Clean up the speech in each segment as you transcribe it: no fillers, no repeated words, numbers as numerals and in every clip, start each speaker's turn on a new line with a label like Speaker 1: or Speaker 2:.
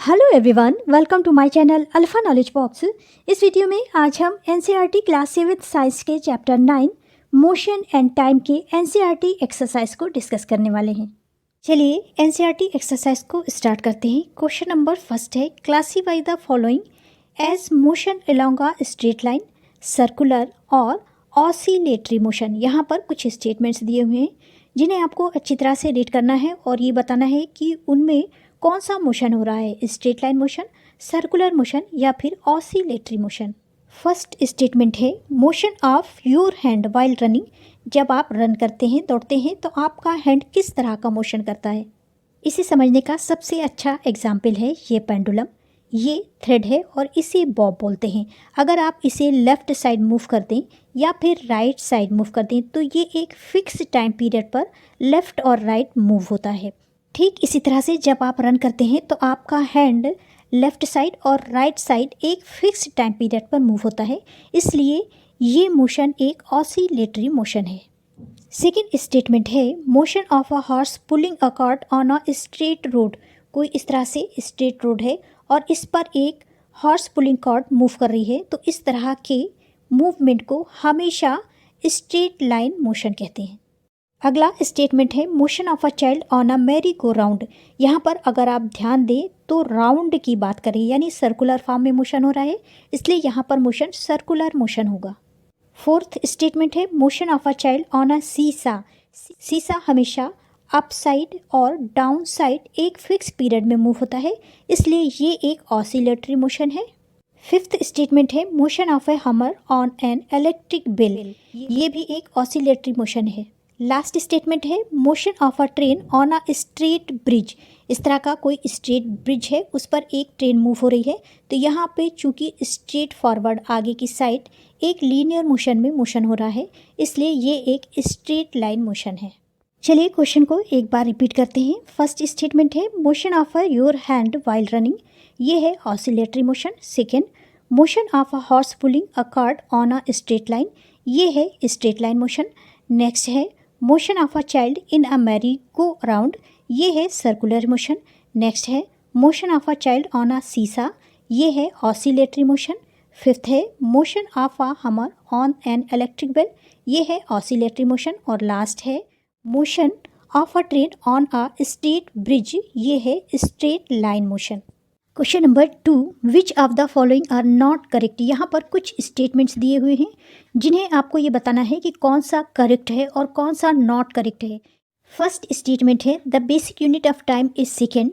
Speaker 1: Hello everyone, welcome to my channel alpha knowledge box. इस video में आज हम एनसीईआरटी क्लास 7 साइंस के चैप्टर 9 मोशन एंड टाइम के एनसीईआरटी एक्सरसाइज को डिस्कस करने वाले हैं। चलिए एनसीईआरटी एक्सरसाइज को स्टार्ट करते हैं। क्वेश्चन नंबर फर्स्ट है, classify the following as motion along a straight line, circular और ऑसिलेटरी मोशन। यहाँ पर कुछ स्टेटमेंट्स दिए हुए हैं जिन्हें आपको अच्छी तरह से रीड करना है और ये बताना है कि उनमें कौन सा मोशन हो रहा है, straight line motion, circular motion या फिर ऑसिलेटरी मोशन। फर्स्ट स्टेटमेंट है, motion of your hand while running. जब आप रन करते हैं, दौड़ते हैं, तो आपका हैंड किस तरह का मोशन करता है। इसे समझने का सबसे अच्छा एग्जाम्पल है ये पेंडुलम। ये थ्रेड है और इसे बॉब बोलते हैं। अगर आप इसे लेफ़्ट साइड मूव कर दें या फिर राइट साइड मूव कर दें तो ये एक फिक्स टाइम पीरियड पर लेफ़्ट और राइट मूव होता है। ठीक इसी तरह से जब आप रन करते हैं तो आपका हैंड लेफ़्ट साइड और राइट साइड एक फिक्स टाइम पीरियड पर मूव होता है, इसलिए ये मोशन एक ऑसिलेटरी मोशन है। सेकेंड स्टेटमेंट है, motion of a horse pulling a cart on a straight road. कोई इस तरह से स्ट्रेट रोड है और इस पर एक हॉर्स पुलिंग कार्ट मूव कर रही है, तो इस तरह के मूवमेंट को हमेशा स्ट्रेट लाइन मोशन कहते हैं। अगला स्टेटमेंट है, motion of a child on a merry go round. यहाँ पर अगर आप ध्यान दें तो राउंड की बात करें, यानी सर्कुलर फॉर्म में मोशन हो रहा है, इसलिए यहाँ पर मोशन सर्कुलर मोशन होगा। फोर्थ स्टेटमेंट है, motion of a child on a सीसा। सीसा हमेशा अप साइड और डाउन साइड एक फिक्स पीरियड में मूव होता है, इसलिए ये एक ऑसिलेटरी मोशन है। फिफ्थ स्टेटमेंट है, मोशन ऑफ ए हमर ऑन एन इलेक्ट्रिक बेल। ये भी एक ऑसिलेटरी मोशन है। लास्ट स्टेटमेंट है, motion of a train on a straight bridge. इस तरह का कोई स्ट्रेट ब्रिज है, उस पर एक ट्रेन मूव हो रही है, तो यहाँ पे चूंकि स्ट्रेट फॉरवर्ड आगे की साइड एक लीनियर मोशन में मोशन हो रहा है, इसलिए ये एक स्ट्रेट लाइन मोशन है। चलिए क्वेश्चन को एक बार रिपीट करते हैं। फर्स्ट स्टेटमेंट है, motion of a your hand while running. ये है oscillatory motion. Second, motion of a horse pulling a cart on a straight line. ये है स्ट्रेट लाइन मोशन। नेक्स्ट है, motion of a child in a merry go round. ये है circular motion. Next है, motion of a child on a सीसा। ये है oscillatory motion. Fifth है, मोशन ऑफ अ हमर ऑन एन इलेक्ट्रिक बेल। ये है ऑसिलेटरी मोशन। और लास्ट है, motion of a train on a straight bridge. ये है straight line motion. Question number 2, which of the following are not correct. यहाँ पर कुछ स्टेटमेंट्स दिए हुए हैं जिन्हें आपको ये बताना है कि कौन सा करेक्ट है और कौन सा नॉट करेक्ट है। फर्स्ट स्टेटमेंट है, the basic unit of time is second.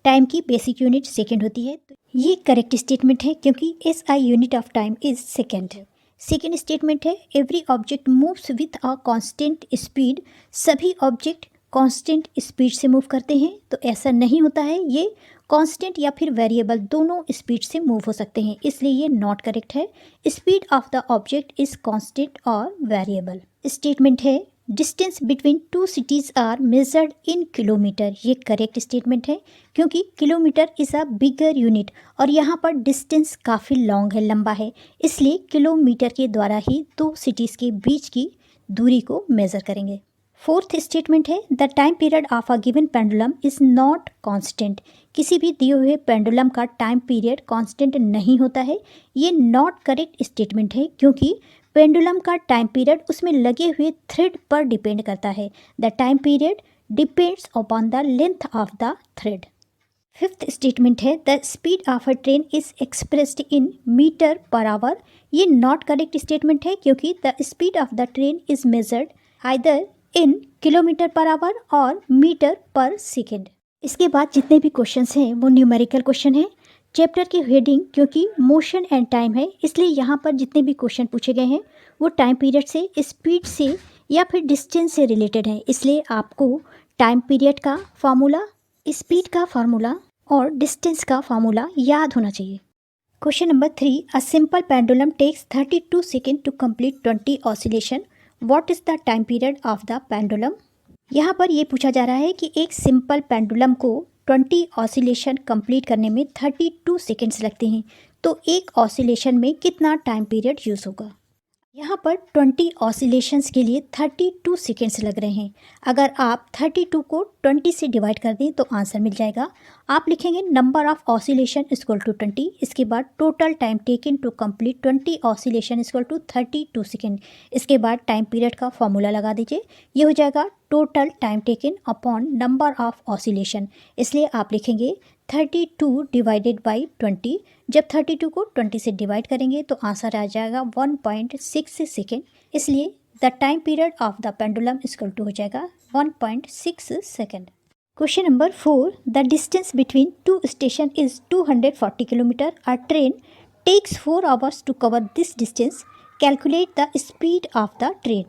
Speaker 1: Time की बेसिक यूनिट सेकेंड होती है, ये करेक्ट स्टेटमेंट है क्योंकि SI unit of time is second. Second statement है, every object moves with a constant speed. सभी ऑब्जेक्ट कांस्टेंट स्पीड से move करते हैं, तो ऐसा नहीं होता है, ये कांस्टेंट या फिर वेरिएबल दोनों स्पीड से मूव हो सकते हैं, इसलिए ये नॉट करेक्ट है। Speed of the object is constant और वेरिएबल। स्टेटमेंट है, distance between two cities are measured in kilometre. ये करेक्ट स्टेटमेंट है क्योंकि kilometre is a bigger unit और यहाँ पर डिस्टेंस काफ़ी लॉन्ग है, लंबा है, इसलिए किलोमीटर के द्वारा ही दो सिटीज़ के बीच की दूरी को मेज़र करेंगे। फोर्थ स्टेटमेंट है, the time period of a given pendulum is not constant. किसी भी दिए हुए पेंडुलम का टाइम पीरियड कांस्टेंट नहीं होता है। ये नॉट करेक्ट स्टेटमेंट है क्योंकि पेंडुलम का टाइम पीरियड उसमें लगे हुए थ्रेड पर डिपेंड करता है। The time period depends upon the length of the thread. Fifth statement है, the speed of a train is expressed in metre per hour. ये नॉट करेक्ट स्टेटमेंट है क्योंकि the speed of the train is measured either in kilometre per hour और metre per second. इसके बाद जितने भी questions हैं वो न्यूमेरिकल क्वेश्चन हैं। चैप्टर की हेडिंग क्योंकि मोशन एंड टाइम है, इसलिए यहाँ पर जितने भी क्वेश्चन पूछे गए हैं वो टाइम पीरियड से, स्पीड से या फिर डिस्टेंस से रिलेटेड है, इसलिए आपको टाइम पीरियड का फार्मूला, स्पीड का फार्मूला और डिस्टेंस का फार्मूला याद होना चाहिए। Question number 3, a simple pendulum takes 32 second to complete 20 oscillation. What is the time period of the pendulum. यहाँ पर ये पूछा जा रहा है कि एक सिंपल पेंडुलम को 20 ऑसिलेशन कंप्लीट करने में 32 सेकेंड्स लगते हैं, तो एक ऑसिलेशन में कितना टाइम पीरियड यूज़ होगा। यहाँ पर 20 ऑसिलेशंस के लिए 32 सेकेंड्स लग रहे हैं। अगर आप 32 को 20 से डिवाइड कर दें तो आंसर मिल जाएगा। आप लिखेंगे number of oscillation equal to 20, इसके बाद total time taken to complete 20 oscillation equal to 32 second. इसके बाद टाइम पीरियड का फॉर्मूला लगा दीजिए, ये हो जाएगा total time taken upon number of oscillation. इसलिए आप लिखेंगे 32 डिवाइडेड बाई 20। जब 32 को 20 से डिवाइड करेंगे तो आंसर आ जाएगा 1.6 सेकेंड। इसलिए the time period of the pendulum equal to हो जाएगा 1.6 second. Question number 4, the distance between two station is 240 kilometre. A train takes 4 hours to cover this distance. Calculate the speed of the train.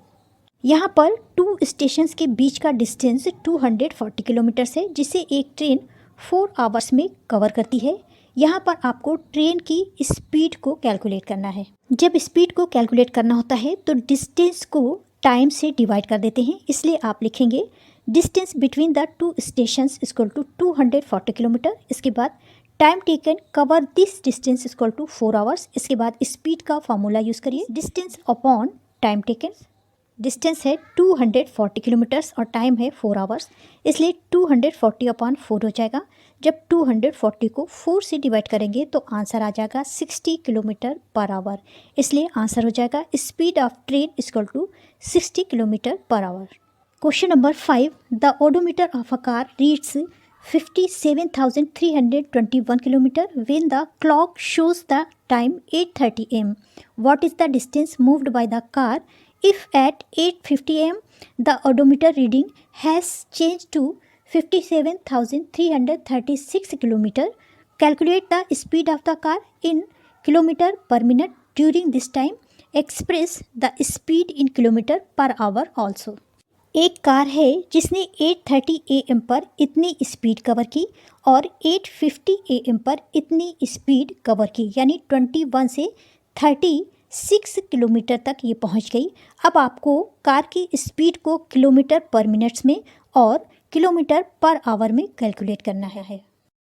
Speaker 1: यहाँ पर 2 stations के बीच का distance 240 kilometre है, जिसे एक train 4 hours में कवर करती है। यहाँ पर आपको ट्रेन की स्पीड को कैलकुलेट करना है। जब स्पीड को कैलकुलेट करना होता है तो डिस्टेंस को टाइम से डिवाइड कर देते हैं, इसलिए आप लिखेंगे distance between the two stations equal to 240 kilometre. इसके बाद time taken cover this distance equal to 4 hours. इसके बाद स्पीड का फॉर्मूला यूज़ करिए, distance upon time taken. Distance है 240 किलोमीटर्स और टाइम है 4 आवर्स, इसलिए 240 अपॉन 4 हो जाएगा। जब 240 को 4 से डिवाइड करेंगे तो आंसर आ जाएगा 60 किलोमीटर पर आवर। इसलिए आंसर हो जाएगा speed of train equal to 60 kilometre per hour. Question number 5, the odometer of a car reads 57,321 kilometre when the clock shows the time 8:30 AM. What is the distance moved by the car if at 8:50 AM the odometer reading has changed to 57,336 kilometer? Calculate the speed of the car in kilometer per minute during this time. Express the speed in kilometer per hour also. एक car है जिसने 8:30 AM पर इतनी speed cover की और 8:50 AM पर इतनी speed cover की, यानी 21 से 36 किलोमीटर तक ये पहुंच गई। अब आपको कार की स्पीड को किलोमीटर पर मिनट्स में और किलोमीटर पर आवर में कैलकुलेट करना है।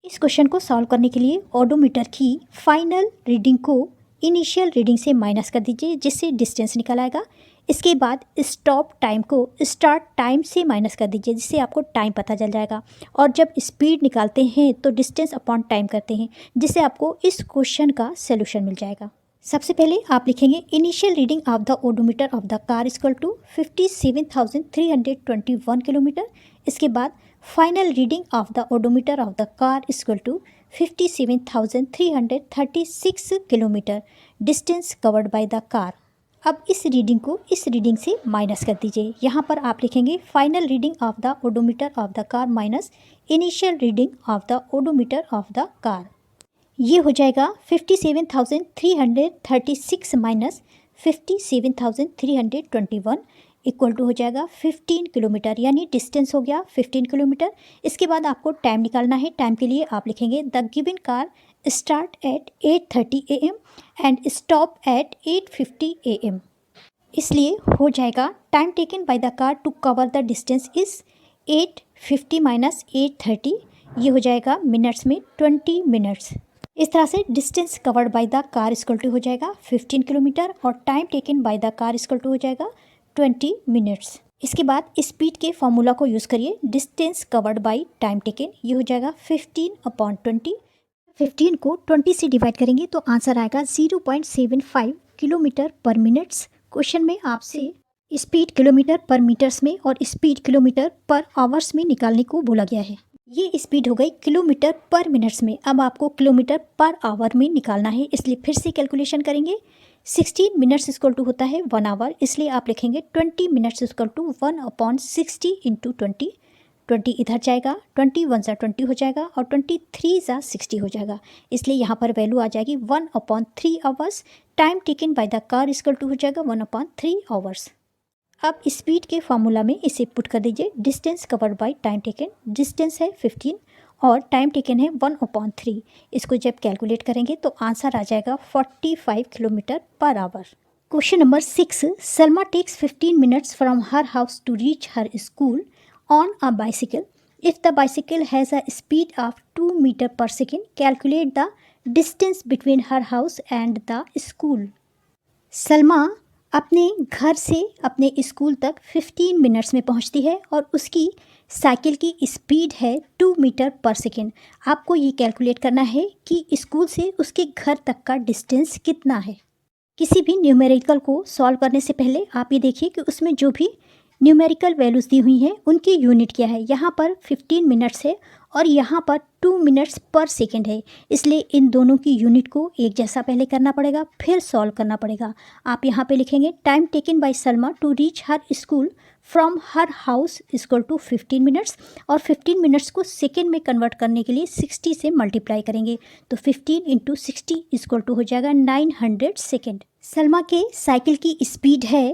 Speaker 1: इस क्वेश्चन को सॉल्व करने के लिए ओडोमीटर की फाइनल रीडिंग को इनिशियल रीडिंग से माइनस कर दीजिए, जिससे डिस्टेंस निकल आएगा। इसके बाद स्टॉप टाइम को स्टार्ट टाइम से माइनस कर दीजिए, जिससे आपको टाइम पता चल जाएगा। और जब स्पीड निकालते हैं तो डिस्टेंस अपॉन टाइम करते हैं, जिससे आपको इस क्वेश्चन का सलूशन मिल जाएगा। सबसे पहले आप लिखेंगे initial reading of the odometer of the car equal to 57,321 kilometre. इसके बाद final reading of the odometer of the car equal to 57,336 kilometre distance covered by the car. अब इस रीडिंग को इस रीडिंग से माइनस कर दीजिए। यहाँ पर आप लिखेंगे final reading of the odometer of the car minus initial reading of the odometer of the car. ये हो जाएगा 57,336 माइनस 57,321 इक्वल टू हो जाएगा 15 किलोमीटर, यानी डिस्टेंस हो गया 15 किलोमीटर। इसके बाद आपको टाइम निकालना है। टाइम के लिए आप लिखेंगे the given car start at 8:30 AM and stop at 8:50 AM। इसलिए हो जाएगा time taken by the car to cover the distance is 8:50 minus 8:30। ये हो जाएगा मिनट्स में 20 मिनट्स। इस तरह से distance covered by the car equal to हो जाएगा 15 किलोमीटर और time taken by the car equal to हो जाएगा 20 मिनट्स। इसके बाद स्पीड के फॉर्मूला को यूज़ करिए, distance covered by time taken. ये हो जाएगा 15/20। 15 को 20 से डिवाइड करेंगे तो आंसर आएगा 0.75 किलोमीटर पर मिनट्स। क्वेश्चन में आपसे स्पीड किलोमीटर पर मीटर्स में और स्पीड किलोमीटर पर आवर्स में निकालने को बोला गया है। ये स्पीड हो गई किलोमीटर पर मिनट्स में। अब आपको किलोमीटर पर आवर में निकालना है, इसलिए फिर से कैलकुलेशन करेंगे। 16 मिनट्स इक्वल टू होता है 1 आवर, इसलिए आप लिखेंगे 20 मिनट्स इक्वल टू 1/60 इंटू 20। 20 इधर जाएगा, 20 1 सा 20 हो जाएगा और 23 सा 60 हो जाएगा। इसलिए यहाँ पर वैल्यू आ जाएगी 1/3 hours. Time taken by the car equal to हो जाएगा 1/3 आवर्स। अब स्पीड के फॉर्मूला में इसे पुट कर दीजिए, distance covered by time taken. Distance है 15 और टाइम टेकन है 1/3। इसको जब कैलकुलेट करेंगे तो आंसर आ जाएगा 45 kilometre per hour. Question number 6, Salma takes 15 minutes from her house to reach her school on a bicycle. If the bicycle has a speed of 2 meter per second, calculate the distance between her house and the school. Salma अपने घर से अपने school तक 15 minutes में पहुंचती है और उसकी साइकिल की स्पीड है 2 मीटर पर सेकेंड। आपको ये कैलकुलेट करना है कि स्कूल से उसके घर तक का डिस्टेंस कितना है। किसी भी न्यूमेरिकल को सॉल्व करने से पहले आप ये देखिए कि उसमें जो भी न्यूमेरिकल वैल्यूज़ दी हुई हैं उनकी यूनिट क्या है। यहाँ पर 15 मिनट्स है और यहाँ पर 2 मिनट्स पर सेकेंड है, इसलिए इन दोनों की यूनिट को एक जैसा पहले करना पड़ेगा, फिर सॉल्व करना पड़ेगा। आप यहाँ पे लिखेंगे time taken by Salma to reach her school from her house equal to 15 minutes, और 15 मिनट्स को सेकेंड में कन्वर्ट करने के लिए 60 से मल्टीप्लाई करेंगे, तो 15 इंटू 60 इक्वल टू हो जाएगा 900 सेकेंड। सलमा के साइकिल की स्पीड है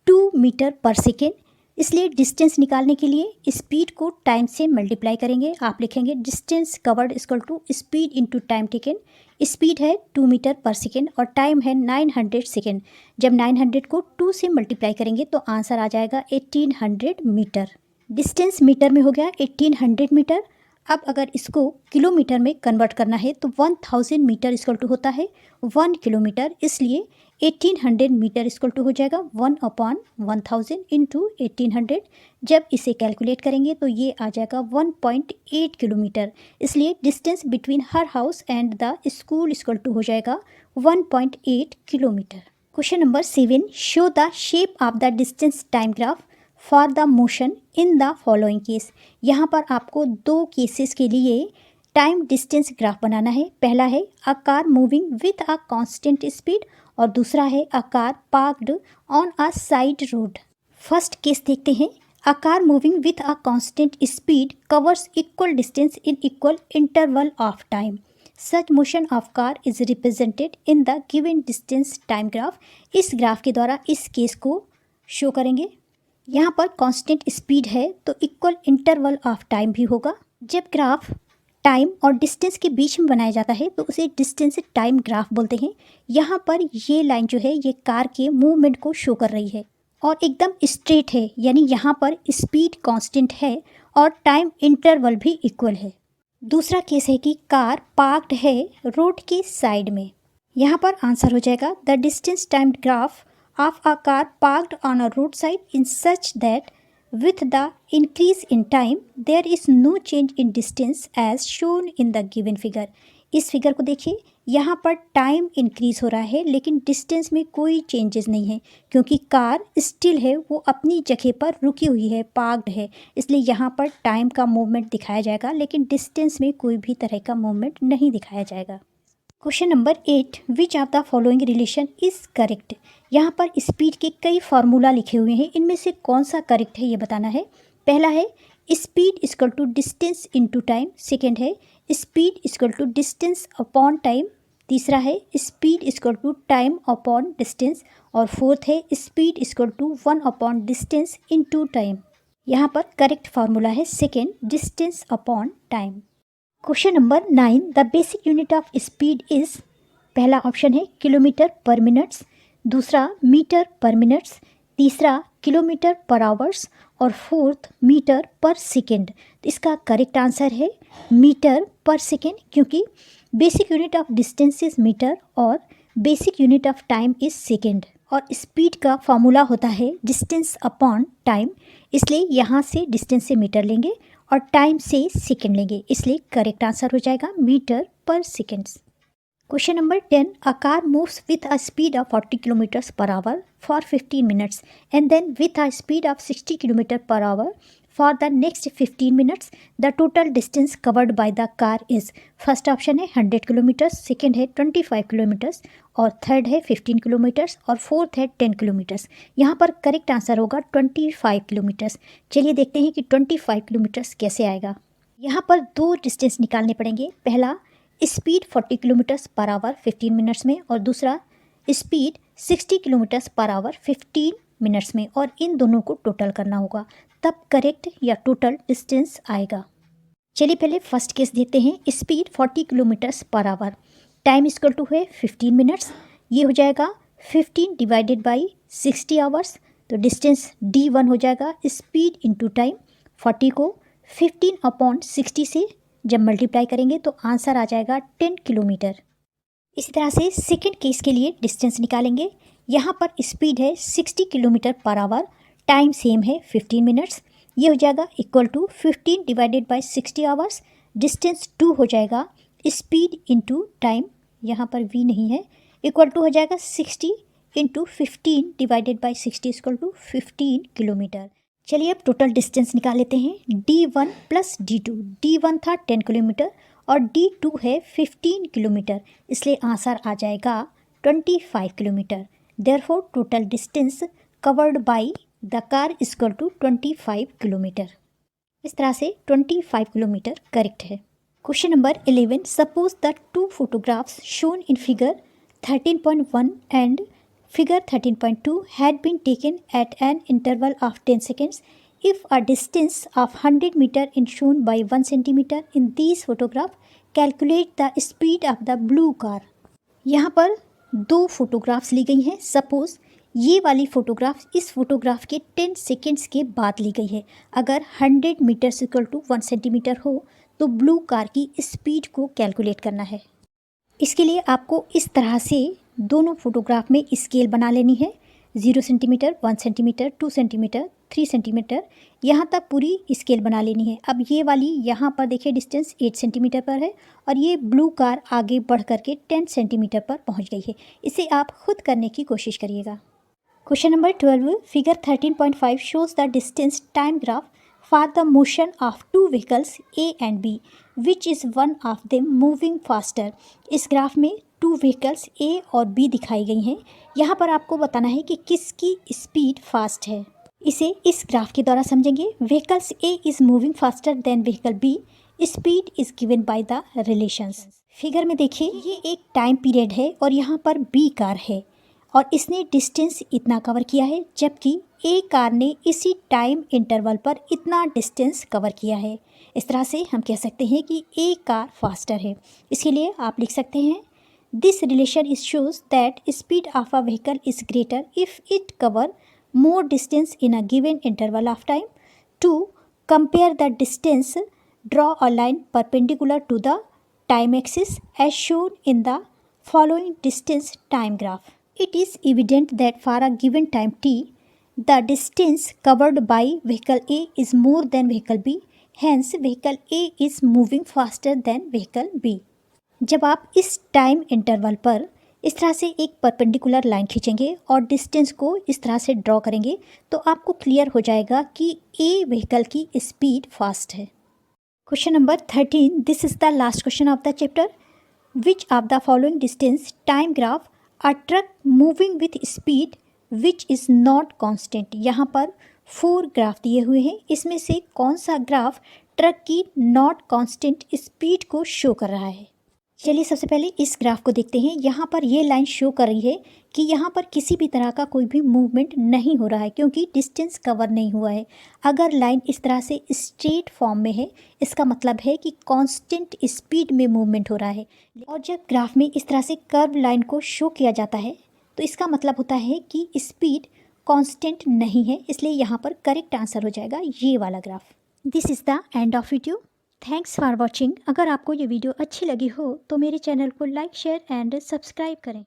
Speaker 1: 2 मीटर पर सेकेंड, इसलिए डिस्टेंस निकालने के लिए स्पीड को टाइम से मल्टीप्लाई करेंगे। आप लिखेंगे distance covered equal to speed into time taken. Speed है 2 मीटर पर सेकेंड और टाइम है 900 सेकेंड। जब 900 को 2 से मल्टीप्लाई करेंगे तो आंसर आ जाएगा 1800 मीटर। डिस्टेंस मीटर में हो गया 1800 मीटर। अब अगर इसको किलोमीटर में कन्वर्ट करना है तो 1000 मीटर इक्वल टू होता है 1 किलोमीटर, इसलिए 1800 मीटर इक्वल टू हो जाएगा 1/1000 इंटू 1800। जब इसे कैलकुलेट करेंगे तो ये आ जाएगा 1.8 किलोमीटर, इसलिए distance between her house and the school equal to हो जाएगा 1.8 kilometre. Question number 7, show the shape of the distance time graph for the motion in the following case. यहाँ पर आपको 2 केसेस के लिए टाइम डिस्टेंस ग्राफ बनाना है। पहला है a car moving with a constant speed और दूसरा है a car parked on a side road. First case देखते हैं। A car moving with a constant speed covers equal distance in equal interval of time. Such motion of car is represented in the given distance time graph. इस graph के द्वारा इस case को show करेंगे। यहाँ पर कांस्टेंट स्पीड है तो इक्वल इंटरवल ऑफ टाइम भी होगा। जब ग्राफ टाइम और डिस्टेंस के बीच में बनाया जाता है तो उसे डिस्टेंस टाइम ग्राफ बोलते हैं। यहाँ पर ये लाइन जो है ये कार के मूवमेंट को शो कर रही है और एकदम स्ट्रेट है, यानी यहाँ पर स्पीड कांस्टेंट है और टाइम इंटरवल भी इक्वल है। दूसरा केस है कि कार पार्क्ड है रोड के साइड में। यहाँ पर आंसर हो जाएगा the distance time graph of a car parked on a roadside in such that with the increase in time there is no change in distance as shown in the given figure। इस figure को देखिए, यहाँ पर time increase हो रहा है लेकिन distance में कोई चेंजेस नहीं है क्योंकि कार स्टिल है, वो अपनी जगह पर रुकी हुई है, पार्क्ड है, इसलिए यहाँ पर टाइम का मूवमेंट दिखाया जाएगा लेकिन डिस्टेंस में कोई भी तरह का मूवमेंट नहीं दिखाया जाएगा। Question number 8, which of the following relation is correct. यहाँ पर स्पीड के कई फार्मूला लिखे हुए हैं, इनमें से कौन सा करेक्ट है ये बताना है। पहला है speed equal to distance into time, second है speed equal to distance upon time, तीसरा है speed equal to time upon distance और फोर्थ है speed equal to 1 upon distance into time. यहाँ पर करेक्ट फार्मूला है second, distance upon time. Question number 9, the basic unit of speed is. पहला option है kilometre per minutes, दूसरा metre per minutes, तीसरा kilometre per hours और fourth metre per second. इसका correct answer है मीटर पर सेकेंड, क्योंकि basic unit of distance is metre और basic unit of time is second और speed का formula होता है डिस्टेंस अपॉन टाइम, इसलिए यहाँ से डिस्टेंस से मीटर लेंगे और टाइम से सेकेंड लेंगे, इसलिए करेक्ट आंसर हो जाएगा metre per seconds. Question number 10, a car moves with a speed of 40 kilometres per hour for 15 minutes and then with a speed of 60 kilometre per hour for the next 15 minutes. The total distance covered by the car is. First option है 100 kilometres, second है 25 kilometres और third है 15 kilometres और fourth है 10 kilometres. यहाँ पर correct answer होगा 25 kilometres. चलिए देखते हैं कि 25 किलोमीटर्स कैसे आएगा। यहाँ पर 2 डिस्टेंस निकालने पड़ेंगे। पहला speed 40 kilometres per our 15 minutes में और दूसरा speed 60 kilometres per our 15 minutes में, और इन दोनों को टोटल करना होगा, तब करेक्ट या टोटल डिस्टेंस आएगा। चलिए पहले फर्स्ट केस देते हैं। Speed 40 kilometres per hour, time equal to है 15 मिनट्स, ये हो जाएगा 15 डिवाइडेड बाई 60 आवर्स, तो डिस्टेंस D1 हो जाएगा स्पीड इंटू टाइम। 40 को 15 अपॉन 60 से जब मल्टीप्लाई करेंगे तो आंसर आ जाएगा 10 किलोमीटर। इसी तरह से सेकेंड केस के लिए डिस्टेंस निकालेंगे। यहाँ पर स्पीड है 60 kilometre per hour, time same है 15 मिनट्स। ये हो जाएगा equal to 15 divided by 60 hours. Distance 2 हो जाएगा, स्पीड इंटू टाइम, यहाँ पर v नहीं है, इक्वल टू हो जाएगा 60 into 15 divided by 60 equal to 15 kilometre. चलिए अब टोटल डिस्टेंस निकाल लेते हैं। D1 प्लस D2, D1 था 10 किलोमीटर और D2 है 15 किलोमीटर, इसलिए आंसर आ जाएगा 25 kilometre. Therefore total distance covered by the car equal to 25 kilometre. इस तरह से 25 किलोमीटर करेक्ट है। Question number 11, suppose the two photographs shown in figure 13.1 and figure 13.2 had been taken at an interval of 10 seconds. If a distance of 100 meter is shown by 1 centimeter in these photographs, calculate the speed of the blue car. यहाँ पर दो photographs ली गई हैं। Suppose ये वाली photograph इस photograph के 10 seconds के बाद ली गई है। अगर 100 मीटर इक्वल टू 1 सेंटीमीटर हो तो ब्लू कार की स्पीड को कैलकुलेट करना है। इसके लिए आपको इस तरह से दोनों फोटोग्राफ में स्केल बना लेनी है। 0 सेंटीमीटर, 1 सेंटीमीटर, 2 सेंटीमीटर, 3 सेंटीमीटर, यहाँ तक पूरी स्केल बना लेनी है। अब ये वाली यहाँ पर देखिए डिस्टेंस 8 सेंटीमीटर पर है और ये ब्लू कार आगे बढ़ करके 10 सेंटीमीटर पर पहुँच गई है। इसे आप खुद करने की कोशिश करिएगा। Question number 12, figure 13.5 shows the distance time graph for the motion of two vehicles A and B, which is one of them moving faster. इस ग्राफ में टू व्हीकल्स A और B दिखाई गई हैं। यहाँ पर आपको बताना है कि किसकी स्पीड फास्ट है। इसे इस ग्राफ के द्वारा समझेंगे। Vehicles A is moving faster than vehicle B, speed is given by the relations. Figure में देखिए ये एक टाइम पीरियड है और यहाँ पर B कार है और इसने डिस्टेंस इतना कवर किया है, जबकि ए कार ने इसी टाइम इंटरवल पर इतना डिस्टेंस कवर किया है। इस तरह से हम कह सकते हैं कि ए कार फास्टर है। इसके लिए आप लिख सकते हैं this relation is shows that speed of a vehicle is greater if it cover more distance in a given interval of time. To compare the distance, draw a line perpendicular to the time axis as shown in the following distance time graph. It is evident that for a given time t, the distance covered by vehicle A is more than vehicle B. Hence, vehicle A is moving faster than vehicle B. जब आप इस time interval पर इस तरह से एक perpendicular line खींचेंगे और डिस्टेंस को इस तरह से ड्रॉ करेंगे तो आपको क्लियर हो जाएगा कि A व्हीकल की स्पीड फास्ट है। Question number 13, this is the last question of the chapter. Which of the following distance time graph a truck moving with speed which is not constant. यहाँ पर 4 graph दिए हुए हैं, इसमें से कौन सा ग्राफ ट्रक की नॉट कॉन्स्टेंट स्पीड को शो कर रहा है। चलिए सबसे पहले इस ग्राफ को देखते हैं। यहाँ पर ये लाइन शो कर रही है कि यहाँ पर किसी भी तरह का कोई भी मूवमेंट नहीं हो रहा है क्योंकि डिस्टेंस कवर नहीं हुआ है। अगर लाइन इस तरह से स्ट्रेट फॉर्म में है इसका मतलब है कि कांस्टेंट स्पीड में मूवमेंट हो रहा है। और जब ग्राफ में इस तरह से कर्व लाइन को शो किया जाता है तो इसका मतलब होता है कि स्पीड कांस्टेंट नहीं है, इसलिए यहाँ पर करेक्ट आंसर हो जाएगा ये वाला graph. This is the end of video. Thanks for watching. अगर आपको ये वीडियो अच्छी लगी हो तो मेरे चैनल को लाइक, शेयर एंड सब्सक्राइब करें।